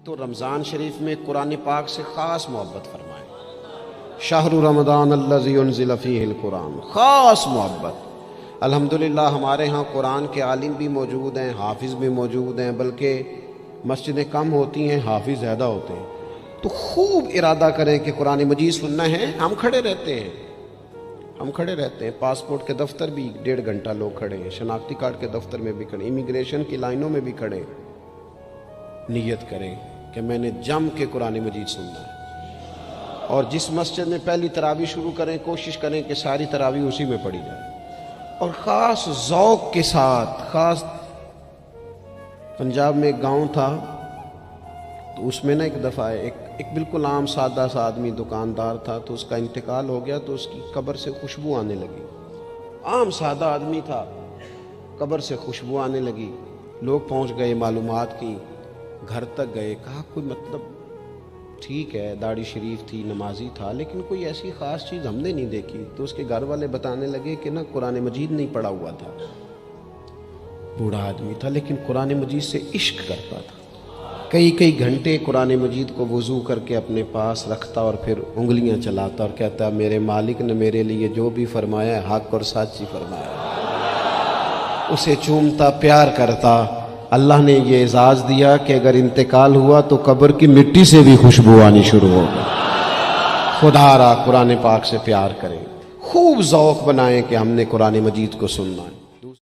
تو رمضان شریف میں قرآن پاک سے خاص محبت فرمائیں. شہر رمضان الذی انزل فیہ القرآن، خاص محبت. الحمدللہ ہمارے ہاں قرآن کے عالم بھی موجود ہیں، حافظ بھی موجود ہیں، بلکہ مسجدیں کم ہوتی ہیں، حافظ زیادہ ہوتے ہیں. تو خوب ارادہ کریں کہ قرآن مجید سننا ہے. ہم کھڑے رہتے ہیں، پاسپورٹ کے دفتر بھی 1.5 گھنٹہ لوگ کھڑے ہیں، شناختی کارڈ کے دفتر میں بھی کھڑے، امیگریشن کی لائنوں میں بھی کھڑے. نیت کریں کہ میں نے جم کے قرآن مجید سننا ہے. اور جس مسجد میں پہلی تراویح شروع کریں، کوشش کریں کہ ساری تراویح اسی میں پڑھی جائے، اور خاص ذوق کے ساتھ. خاص پنجاب میں ایک گاؤں تھا، تو اس میں ایک دفعہ ایک بالکل عام سادہ سا آدمی دکاندار تھا، تو اس کا انتقال ہو گیا، تو اس کی قبر سے خوشبو آنے لگی. عام سادہ آدمی تھا، قبر سے خوشبو آنے لگی. لوگ پہنچ گئے، معلومات کی، گھر تک گئے. کہا کوئی مطلب ٹھیک ہے داڑھی شریف تھی، نمازی تھا، لیکن کوئی ایسی خاص چیز ہم نے نہیں دیکھی. تو اس کے گھر والے بتانے لگے کہ نا قرآن مجید نہیں پڑھا ہوا تھا. بوڑھا آدمی تھا لیکن قرآن مجید سے عشق کرتا تھا. کئی گھنٹے قرآن مجید کو وضو کر کے اپنے پاس رکھتا اور پھر انگلیاں چلاتا اور کہتا میرے مالک نے میرے لیے جو بھی فرمایا ہے حق اور سچ ہی فرمایا. اسے چومتا، پیار کرتا. اللہ نے یہ اعزاز دیا کہ اگر انتقال ہوا تو قبر کی مٹی سے بھی خوشبو آنی شروع ہو گئی. خدا را قرآن پاک سے پیار کریں، خوب ذوق بنائیں کہ ہم نے قرآن مجید کو سننا ہے.